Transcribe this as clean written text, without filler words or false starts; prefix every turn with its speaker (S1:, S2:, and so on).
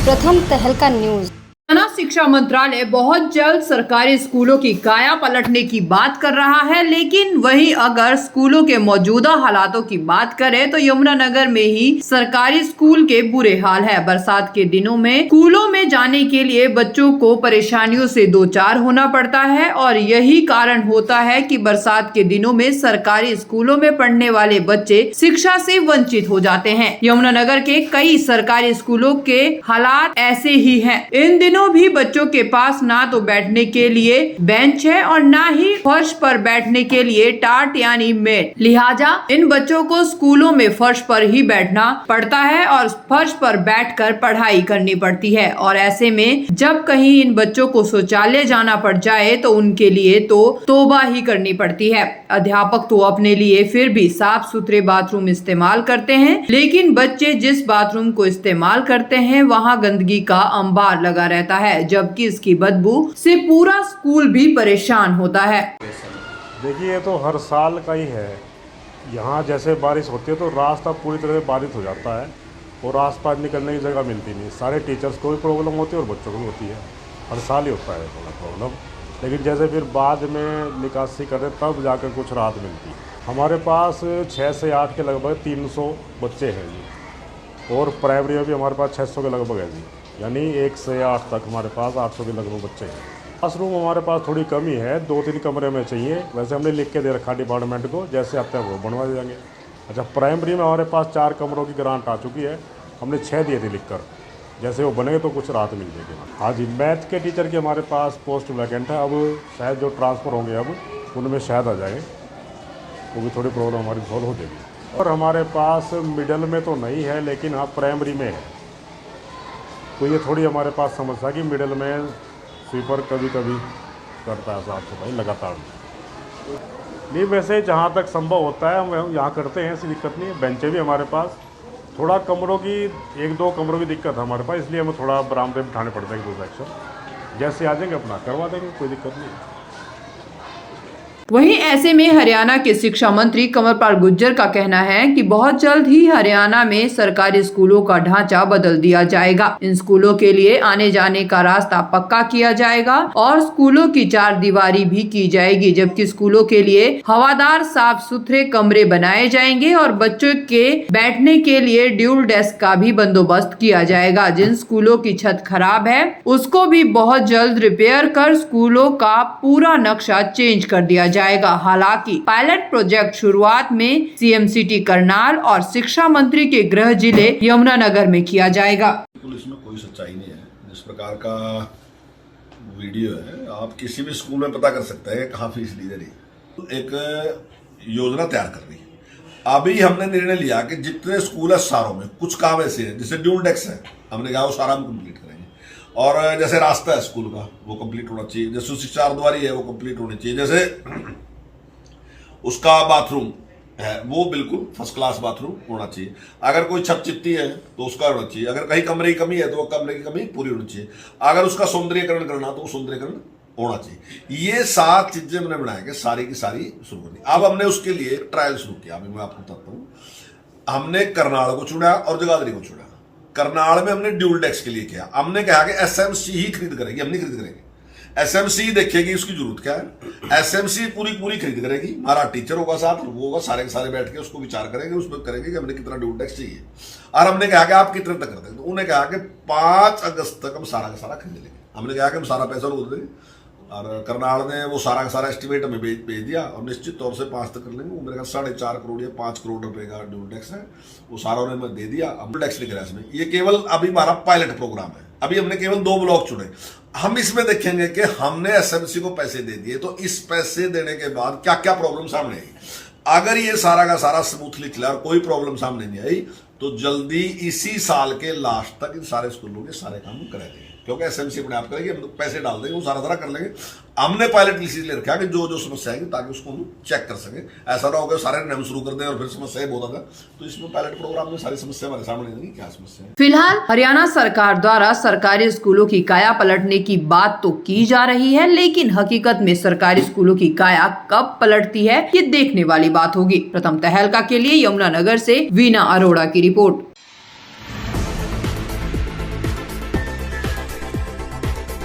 S1: प्रथम तहलका न्यूज।
S2: शिक्षा मंत्रालय बहुत जल्द सरकारी स्कूलों की काया पलटने की बात कर रहा है, लेकिन वहीं अगर स्कूलों के मौजूदा हालातों की बात करें तो यमुनानगर में ही सरकारी स्कूल के बुरे हाल है। बरसात के दिनों में स्कूलों में जाने के लिए बच्चों को परेशानियों से दो चार होना पड़ता है और यही कारण होता है कि बरसात के दिनों में सरकारी स्कूलों में पढ़ने वाले बच्चे शिक्षा से वंचित हो जाते हैं। यमुनानगर के कई सरकारी स्कूलों के हालात ऐसे ही हैं। इन दिनों भी बच्चों के पास ना तो बैठने के लिए बेंच है और ना ही फर्श पर बैठने के लिए टाट यानी मेट। लिहाजा इन बच्चों को स्कूलों में फर्श पर ही बैठना पड़ता है और फर्श पर बैठकर पढ़ाई करनी पड़ती है। और ऐसे में जब कहीं इन बच्चों को शौचालय जाना पड़ जाए तो उनके लिए तो तौबा ही करनी पड़ती है। अध्यापक तो अपने लिए फिर भी साफ सुथरे बाथरूम इस्तेमाल करते हैं, लेकिन बच्चे जिस बाथरूम को इस्तेमाल करते हैं वहाँ गंदगी का अंबार लगा रहता है, जबकि इसकी बदबू से पूरा स्कूल भी परेशान होता है।
S3: देखिए, ये तो हर साल का ही है। यहाँ जैसे बारिश होती है तो रास्ता पूरी तरह से बाधित हो जाता है और आसपास निकलने की जगह मिलती नहीं। सारे टीचर्स को भी प्रॉब्लम होती है और बच्चों को भी होती है। हर साल ही होता है थोड़ा प्रॉब्लम, लेकिन जैसे फिर बाद में निकासी करें तब जाकर कुछ राहत मिलती है। हमारे पास 6 से 8 के लगभग 300 बच्चे हैं जी, और प्राइमरी में भी हमारे पास 600 के लगभग है जी, यानी 1 से 8 तक हमारे पास 800 के लगभग बच्चे हैं। क्लासरूम हमारे पास थोड़ी कमी है, 2-3 कमरे में चाहिए। वैसे हमने लिख के दे रखा डिपार्टमेंट को, जैसे आते हैं वो बनवा देंगे। अच्छा, प्राइमरी में हमारे पास 4 कमरों की ग्रांट आ चुकी है, हमने 6 दिए थे लिखकर। जैसे वो बनेंगे तो कुछ राहत मिल जाएगी। हाँ जी, मैथ के टीचर की हमारे पास पोस्ट वैकेंट है। अब शायद जो ट्रांसफ़र होंगे अब उनमें शायद आ जाएंगे, वो भी थोड़ी प्रॉब्लम हमारी सॉल्व हो जाएगी। और हमारे पास मिडल में तो नहीं है, लेकिन हाँ प्राइमरी में है। तो ये थोड़ी हमारे पास समस्या कि मिडिल में स्वीपर कभी कभी करता है साफ सफाई लगातार। नहीं, वैसे जहाँ तक संभव होता है हम यहाँ करते हैं, ऐसी दिक्कत नहीं है। बेंचें भी हमारे पास, थोड़ा कमरों की 1-2 कमरों की दिक्कत है हमारे पास, इसलिए हमें थोड़ा बरामदे बिठाने पड़ते हैं 2 सेक्शन। जैसे आ जाएंगे अपना करवा देंगे, कोई दिक्कत नहीं है।
S2: वहीं ऐसे में हरियाणा के शिक्षा मंत्री कंवरपाल गुर्जर का कहना है कि बहुत जल्द ही हरियाणा में सरकारी स्कूलों का ढांचा बदल दिया जाएगा। इन स्कूलों के लिए आने जाने का रास्ता पक्का किया जाएगा और स्कूलों की 4 दीवारी भी की जाएगी, जबकि स्कूलों के लिए हवादार साफ सुथरे कमरे बनाए जाएंगे और बच्चों के बैठने के लिए ड्यूल डेस्क का भी बंदोबस्त किया जाएगा। जिन स्कूलों की छत खराब है उसको भी बहुत जल्द रिपेयर कर स्कूलों का पूरा नक्शा चेंज कर दिया जाएगा। हालांकि पायलट प्रोजेक्ट शुरुआत में सीएम सिटी करनाल और शिक्षा मंत्री के गृह जिले यमुनानगर में किया जाएगा।
S4: पुलिस में कोई सच्चाई नहीं है। जिस प्रकार का वीडियो है, आप किसी भी स्कूल में पता कर सकते हैं कहाँ फीस ली जा रही है। एक योजना तैयार कर रही है। अभी हमने निर्णय लिया कि जितने स्कूल है सारों में कुछ काम ऐसे हैं, जैसे ड्यूल डेस्क है, हमने कहा वो सारा हम कंप्लीट करेंगे। और जैसे रास्ता है स्कूल का वो कंप्लीट होना चाहिए, जैसे उसकी 4 द्वारी है वो कंप्लीट होनी चाहिए, जैसे उसका बाथरूम है वो बिल्कुल फर्स्ट क्लास बाथरूम होना चाहिए। अगर कोई छत चित्ती है तो उसका होना चाहिए। अगर कहीं कमरे की कमी है तो वो कमरे की कमी पूरी होनी चाहिए। अगर उसका सौंदर्यकरण करना तो वो सौंदर्यकरण होना चाहिए। ये 7 चीजें हमने बनाया कि सारी की सारी शुरू करनी। अब हमने उसके लिए एक ट्रायल शुरू किया। अभी मैं आपको बताता हूँ। हमने करनाल को चुना और जगाधरी को चुना। करनाल में हमने ड्यूल डेस्क के लिए किया। हमने कहा कि एसएमसी ही खरीद करेगी, हम नहीं खरीद करेंगे। एसएमसी देखेगी उसकी जरूरत क्या है, एसएमसी पूरी खरीद करेगी। हमारा टीचर होगा साथ, वो होगा, सारे के सारे बैठ के उसको विचार करेंगे, उसमें करेंगे कि हमने कितना ड्यूल डेस्क चाहिए। और हमने कहा कि आप कितने तक कर देंगे, तो उन्होंने कहा कि 5 अगस्त तक हम सारा का सारा खरीद लेंगे। हमने कहा कि हम सारा पैसा रोक देंगे। और करनाल ने वो सारा का सारा एस्टिमेट हमें भेज दिया और निश्चित तौर से 5 तक कर लेंगे। वो मेरे ख्याल 4.5 करोड़ या 5 करोड़ रुपए का ड्यूल डेस्क है, वो सारा उन्हें दे दिया। अब ड्यूल डेस्क लिख रहा है इसमें। ये केवल अभी हमारा पायलट प्रोग्राम है। अभी हमने केवल 2 ब्लॉक चुने। हम इसमें देखेंगे कि हमने एसएमसी को पैसे दे दिए तो इस पैसे देने के बाद क्या क्या प्रॉब्लम सामने आई। अगर ये सारा का सारा स्मूथली चला और कोई प्रॉब्लम सामने नहीं आई तो जल्दी इसी साल के लास्ट तक इन सारे स्कूलों के सारे काम करा देंगे, क्योंकि एसएमसी अपने आप करेगी। हम पैसे डाल देंगे, वो सारा कर लेंगे। हमने पायलट इसलिए रखा कि जो समस्या आएगी ताकि उसको हम चेक कर सकें। ऐसा ना हो कि सारे हम शुरू कर दें और फिर समस्या बहुत आता। तो इसमें पायलट प्रोग्राम में सारी समस्या हमारे सामने नहीं, क्या समस्या है।
S2: फिलहाल हरियाणा सरकार द्वारा सरकारी स्कूलों की काया पलटने की बात तो की जा रही है, लेकिन हकीकत में सरकारी स्कूलों की काया कब पलटती है ये देखने वाली बात होगी। प्रथम तहलका के लिए यमुनानगर से वीना अरोड़ा की रिपोर्ट।